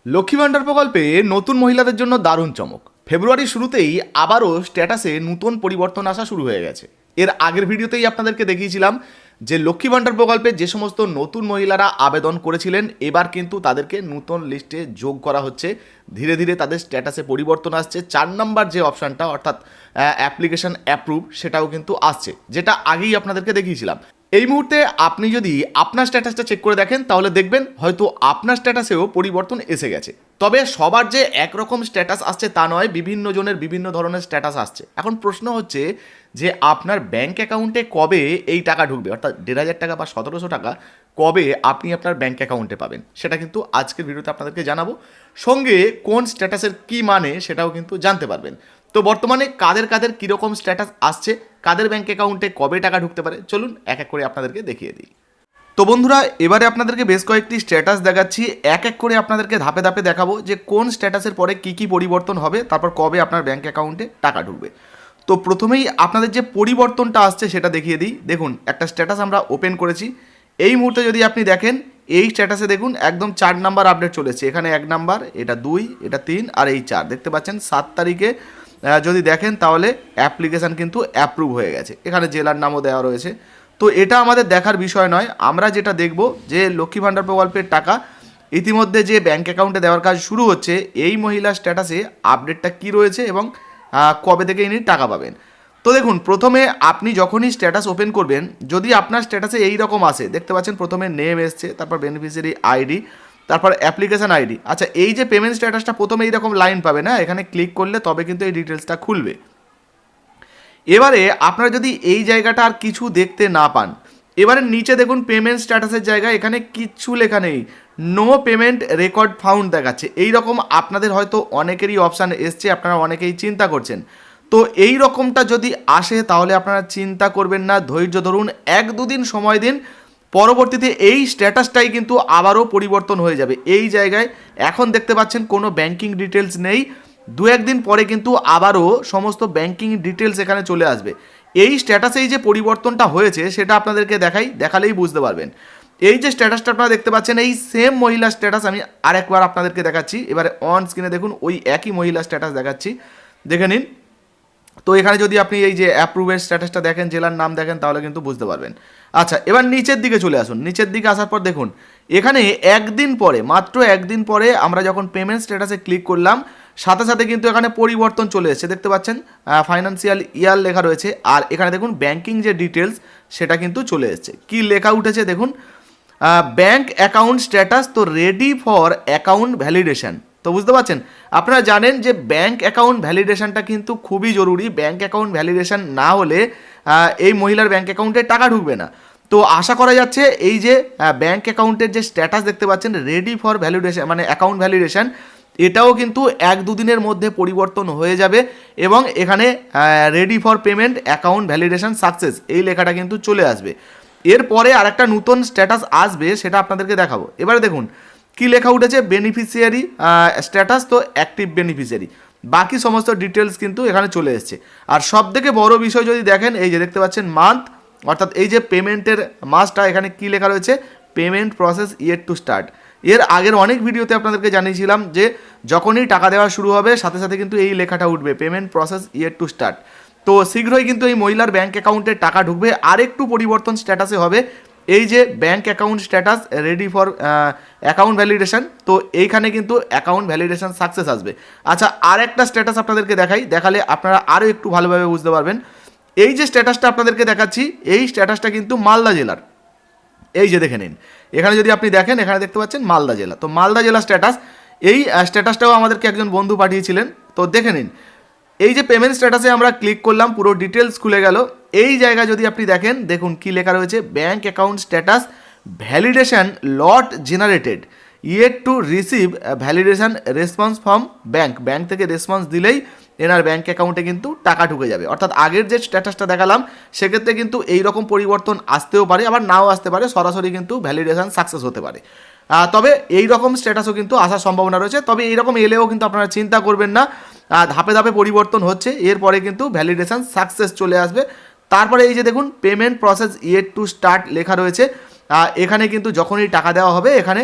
লক্ষ্মী ভাণ্ডার প্রকল্পে নতুন মহিলাদের জন্য দারুণ চমক। ফেব্রুয়ারির শুরুতেই আবারও স্ট্যাটাসে নতুন পরিবর্তন আসা শুরু হয়ে গেছে। এর আগের ভিডিওতেই আপনাদেরকে দেখিয়েছিলাম যে লক্ষ্মী ভাণ্ডার প্রকল্পে যে সমস্ত নতুন মহিলারা আবেদন করেছিলেন এবার কিন্তু তাদেরকে নতুন লিস্টে যোগ করা হচ্ছে। ধীরে ধীরে তাদের স্ট্যাটাসে পরিবর্তন আসছে। 4 নম্বর যে অপশানটা অর্থাৎ অ্যাপ্লিকেশন অ্যাপ্রুভ সেটাও কিন্তু আসছে, যেটা আগেই আপনাদেরকে দেখিয়েছিলাম। এই মুহূর্তে আপনি যদি আপনার স্ট্যাটাসটা চেক করে দেখেন তাহলে দেখবেন হয়তো আপনার স্ট্যাটাসেও পরিবর্তন এসে গেছে। তবে সবার যে একরকম স্ট্যাটাস আসছে তা নয়, বিভিন্ন জনের বিভিন্ন ধরনের স্ট্যাটাস আসছে। এখন প্রশ্ন হচ্ছে যে আপনার ব্যাঙ্ক অ্যাকাউন্টে কবে এই টাকা ঢুকবে, অর্থাৎ 1,500 টাকা বা 1,700 টাকা কবে আপনি আপনার ব্যাঙ্ক অ্যাকাউন্টে পাবেন, সেটা কিন্তু আজকের ভিডিওতে আপনাদেরকে জানাবো। সঙ্গে কোন স্ট্যাটাসের কী মানে সেটাও কিন্তু জানতে পারবেন। তো বর্তমানে কাদের কাদের কীরকম স্ট্যাটাস আসছে, কাদের ব্যাঙ্ক অ্যাকাউন্টে কবে টাকা ঢুকতে পারে, চলুন এক এক করে আপনাদেরকে দেখিয়ে দিই। তো বন্ধুরা, এবারে আপনাদেরকে বেশ কয়েকটি স্ট্যাটাস দেখাচ্ছি, এক এক করে আপনাদেরকে ধাপে ধাপে দেখাবো যে কোন স্ট্যাটাসের পরে কী কী পরিবর্তন হবে, তারপর কবে আপনার ব্যাঙ্ক অ্যাকাউন্টে টাকা ঢুকবে। তো প্রথমেই আপনাদের যে পরিবর্তনটা আসছে সেটা দেখিয়ে দিই। দেখুন, একটা স্ট্যাটাস আমরা ওপেন করেছি। এই মুহূর্তে যদি আপনি দেখেন এই স্ট্যাটাসে দেখুন একদম 4 নাম্বার আপডেট চলেছে। এখানে 1 নাম্বার, এটা 2, এটা 3 আর এই 4 দেখতে পাচ্ছেন। 7 তারিখে যদি দেখেন তাহলে অ্যাপ্লিকেশান কিন্তু অ্যাপ্রুভ হয়ে গেছে। এখানে জেলার নামও দেওয়া রয়েছে। তো এটা আমাদের দেখার বিষয় নয়, আমরা যেটা দেখব যে লক্ষ্মী ভাণ্ডার প্রকল্পের টাকা ইতিমধ্যে যে ব্যাঙ্ক অ্যাকাউন্টে দেওয়ার কাজ শুরু হচ্ছে, এই মহিলার স্ট্যাটাসে আপডেটটা কী রয়েছে এবং কবে থেকে ইনি টাকা পাবেন। তো দেখুন, প্রথমে আপনি যখনই স্ট্যাটাস ওপেন করবেন, যদি আপনার স্ট্যাটাসে এই রকম আসে, দেখতে পাচ্ছেন প্রথমে নেম এসছে, তারপর বেনিফিশিয়ারি আইডি, তারপর অ্যাপ্লিকেশান আইডি। আচ্ছা, এই যে পেমেন্ট স্ট্যাটাসটা প্রথমে এইরকম লাইন পাবে না, এখানে ক্লিক করলে তবে কিন্তু এই ডিটেলসটা খুলবে। এবারে আপনারা যদি এই জায়গাটা আর কিছু দেখতে না পান, এবারে নিচে দেখুন পেমেন্ট স্ট্যাটাসের জায়গায় এখানে কিচ্ছু লেখা নেই, নো পেমেন্ট রেকর্ড ফাউন্ড দেখাচ্ছে। এই রকম আপনাদের হয়তো অনেকেরই অপশান এসছে, আপনারা অনেকেই চিন্তা করছেন। তো এই রকমটা যদি আসে তাহলে আপনারা চিন্তা করবেন না, ধৈর্য ধরুন, 1-2 দিন সময় দিন। পরবর্তীতে এই স্ট্যাটাসটাই কিন্তু আবারও পরিবর্তন হয়ে যাবে। এই জায়গায় এখন দেখতে পাচ্ছেন কোনো ব্যাংকিং ডিটেলস নেই, 2-1 দিন পরে কিন্তু আবারও সমস্ত ব্যাংকিং ডিটেলস এখানে চলে আসবে। এই স্ট্যাটাসেই যে পরিবর্তনটা হয়েছে সেটা আপনাদেরকে দেখালেই বুঝতে পারবেন। এই যে স্ট্যাটাসটা আপনারা দেখতে পাচ্ছেন, এই সেম মহিলা স্ট্যাটাস আমি আরেকবার আপনাদেরকে দেখাচ্ছি। এবারে অন স্ক্রিনে দেখুন ওই একই মহিলা স্ট্যাটাস দেখাচ্ছি, দেখে নিন। তো এখানে যদি আপনি এই যে অ্যাপ্রুভের স্ট্যাটাসটা দেখেন, জেলার নাম দেখেন, তাহলে কিন্তু বুঝতে পারবেন। আচ্ছা, এবার নিচের দিকে চলে আসুন। নিচের দিকে আসার পর দেখুন এখানে একদিন পরে, মাত্র একদিন পরে আমরা যখন পেমেন্ট স্ট্যাটাসে ক্লিক করলাম, সাথে সাথে কিন্তু এখানে পরিবর্তন চলে এসেছে। দেখতে পাচ্ছেন ফাইন্যান্সিয়াল ইয়ার লেখা রয়েছে, আর এখানে দেখুন ব্যাংকিং যে ডিটেলস সেটা কিন্তু চলে এসেছে। কি লেখা উঠেছে দেখুন, ব্যাঙ্ক অ্যাকাউন্ট স্ট্যাটাস তো রেডি ফর অ্যাকাউন্ট ভ্যালিডেশন। তো বুঝতে পারছেন, আপনারা জানেন যে ব্যাঙ্ক অ্যাকাউন্ট ভ্যালিডেশনটা কিন্তু খুবই জরুরি। ব্যাঙ্ক অ্যাকাউন্ট ভ্যালিডেশন না হলে এই মহিলার ব্যাঙ্ক অ্যাকাউন্টে টাকা ঢুকবে না। তো আশা করা যাচ্ছে এই যে ব্যাঙ্ক অ্যাকাউন্টের যে স্ট্যাটাস দেখতে পাচ্ছেন রেডি ফর ভ্যালিডেশন মানে অ্যাকাউন্ট ভ্যালিডেশন, এটাও কিন্তু 1-2 দিনের মধ্যে পরিবর্তন হয়ে যাবে এবং এখানে ready for payment account validation success এই লেখাটা কিন্তু চলে আসবে। এরপরে আরেকটা নতুন স্ট্যাটাস আসবে, সেটা আপনাদেরকে দেখাবো। এবারে দেখুন কি লেখা উঠেছে, বেনিফিশিয়ারি স্ট্যাটাস তো অ্যাক্টিভ বেনিফিশিয়ারি, বাকি সমস্ত ডিটেলস কিন্তু এখানে চলে এসছে। আর সব থেকে বড় বিষয় যদি দেখেন, এই যে দেখতে পাচ্ছেন মান্থ, অর্থাৎ এই যে পেমেন্টের মাসটা, এখানে কি লেখা রয়েছে, payment process yet to start. এর আগের অনেক ভিডিওতে আপনাদেরকে জানিয়েছিলাম যে যখনই টাকা দেওয়া শুরু হবে সাথে সাথে কিন্তু এই লেখাটা উঠবে, payment process yet to start. তো শীঘ্রই কিন্তু এই মহিলার ব্যাঙ্ক অ্যাকাউন্টে টাকা ঢুকবে। আরেকটু পরিবর্তন স্ট্যাটাসে হবে, এই যে bank account status ready for account validation, তো এইখানে কিন্তু অ্যাকাউন্ট ভ্যালিডেশন সাকসেস আসবে। আচ্ছা, আর একটা স্ট্যাটাস আপনাদেরকে দেখালে আপনারা আরও একটু ভালোভাবে বুঝতে পারবেন। এই যে স্ট্যাটাসটা আপনাদেরকে দেখাচ্ছি, এই স্ট্যাটাসটা কিন্তু মালদা জেলার। এই যে দেখে নিন, এখানে যদি আপনি দেখেন, এখানে দেখতে পাচ্ছেন মালদা জেলা। তো মালদা জেলা স্ট্যাটাস, এই স্ট্যাটাসটাও আমাদেরকে একজন বন্ধু পাঠিয়েছিলেন। তো দেখে নিন, এই যে পেমেন্ট স্ট্যাটাসে আমরা ক্লিক করলাম, পুরো ডিটেলস খুলে গেল। এই জায়গায় যদি আপনি দেখেন, দেখুন কি লেখা রয়েছে, bank account status validation lot generated yet to receive validation response from bank থেকে রেসপন্স দিলেই এনার ব্যাঙ্ক অ্যাকাউন্টে কিন্তু টাকা ঢুকে যাবে। অর্থাৎ আগের যে স্ট্যাটাসটা দেখালাম সেক্ষেত্রে কিন্তু এই রকম পরিবর্তন আসতেও পারে, আবার নাও আসতে পারে, সরাসরি কিন্তু ভ্যালিডেশন সাকসেস হতে পারে। তবে এই রকম স্ট্যাটাসও কিন্তু আসার সম্ভাবনা রয়েছে। তবে এইরকম এলেও কিন্তু আপনারা চিন্তা করবেন না, ধাপে ধাপে পরিবর্তন হচ্ছে, এরপরে কিন্তু ভ্যালিডেশন সাকসেস চলে আসবে। তারপরে এই যে দেখুন payment process yet to start লেখা রয়েছে, এখানে কিন্তু যখনই টাকা দেওয়া হবে এখানে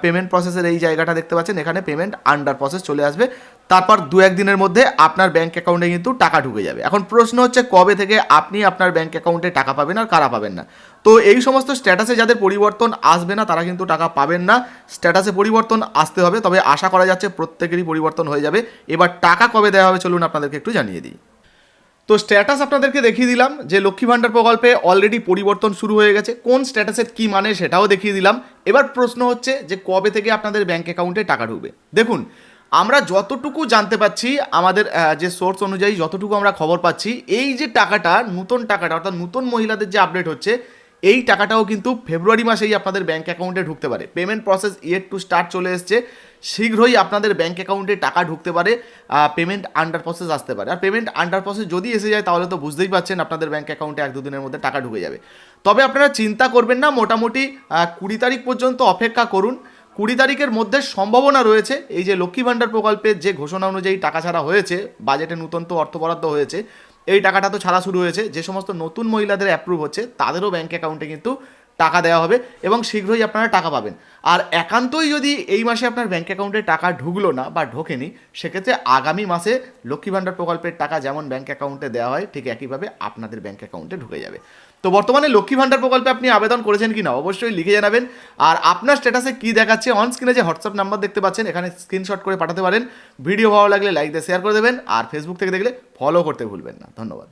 পেমেন্ট প্রসেসের এই জায়গাটা দেখতে পাচ্ছেন, এখানে পেমেন্ট আন্ডার প্রসেস চলে আসবে। তারপর 2-1 দিনের মধ্যে আপনার ব্যাঙ্ক অ্যাকাউন্টে কিন্তু টাকা ঢুকে যাবে। এখন প্রশ্ন হচ্ছে কবে থেকে আপনি আপনার ব্যাঙ্ক অ্যাকাউন্টে টাকা পাবেন আর কারা পাবেন না। তো এই সমস্ত স্ট্যাটাসে যাদের পরিবর্তন আসবে না তারা কিন্তু টাকা পাবেন না। স্ট্যাটাসে পরিবর্তন আসতে হবে, তবে আশা করা যাচ্ছে প্রত্যেকেরই পরিবর্তন হয়ে যাবে। এবার টাকা কবে দেওয়া হবে চলুন আপনাদেরকে একটু জানিয়ে দিই। তো স্ট্যাটাস আপনাদেরকে দেখিয়ে দিলাম যে লক্ষ্মী ভাণ্ডার প্রকল্পে অলরেডি পরিবর্তন শুরু হয়ে গেছে। কোন স্ট্যাটাসের কী মানে সেটাও দেখিয়ে দিলাম। এবার প্রশ্ন হচ্ছে যে কবে থেকে আপনাদের ব্যাঙ্ক অ্যাকাউন্টে টাকা ঢুকবে। দেখুন, আমরা যতটুকু জানতে পাচ্ছি, আমাদের যে সোর্স অনুযায়ী যতটুকু আমরা খবর পাচ্ছি, এই যে টাকাটা, নতুন টাকাটা অর্থাৎ নতুন মহিলাদের যে আপডেট হচ্ছে, এই টাকাটাও কিন্তু ফেব্রুয়ারি মাসেই আপনাদের ব্যাঙ্ক অ্যাকাউন্টে ঢুকতে পারে। Payment process yet to start চলে এসছে, শীঘ্রই আপনাদের ব্যাঙ্ক অ্যাকাউন্টে টাকা ঢুকতে পারে, পেমেন্ট আন্ডার প্রসেস আসতে পারে। আর পেমেন্ট আন্ডার প্রসেস যদি এসে যায় তাহলে তো বুঝতেই পারছেন আপনাদের ব্যাঙ্ক অ্যাকাউন্টে 1-2 দিনের মধ্যে টাকা ঢুকে যাবে। তবে আপনারা চিন্তা করবেন না, মোটামুটি 20 তারিখ পর্যন্ত অপেক্ষা করুন। 20 তারিখের মধ্যে সম্ভাবনা রয়েছে এই যে লক্ষ্মী ভাণ্ডার প্রকল্পের যে ঘোষণা অনুযায়ী টাকা ছাড়া হয়েছে, বাজেটে নতুন তো অর্থ বরাদ্দ হয়েছে, এই টাকাটা তো ছাড়া শুরু হয়েছে। যে সমস্ত নতুন মহিলাদের অ্যাপ্রুভ হচ্ছে তাদেরও ব্যাঙ্ক অ্যাকাউন্টে কিন্তু টাকা দেওয়া হবে এবং শীঘ্রই আপনারা টাকা পাবেন। আর একান্তই যদি এই মাসে আপনার ব্যাঙ্ক অ্যাকাউন্টে টাকা ঢুকলো না বা ঢোকেনি, সেক্ষেত্রে আগামী মাসে লক্ষ্মী ভাণ্ডার প্রকল্পের টাকা যেমন ব্যাঙ্ক অ্যাকাউন্টে দেওয়া হয় ঠিক একইভাবে আপনাদের ব্যাঙ্ক অ্যাকাউন্টে ঢুকে যাবে। তো বর্তমানে লক্ষ্মী ভাণ্ডার প্রকল্পে আপনি আবেদন করেছেন কি না অবশ্যই লিখে জানাবেন। আর আপনার স্ট্যাটাসে কী দেখাচ্ছে, অন স্ক্রিনে যে হোয়াটসঅ্যাপ নাম্বার দেখতে পাচ্ছেন এখানে স্ক্রিনশট করে পাঠাতে পারেন। ভিডিও ভালো লাগলে লাইক দিয়ে শেয়ার করে দেবেন, আর ফেসবুক থেকে দেখলে ফলো করতে ভুলবেন না। ধন্যবাদ।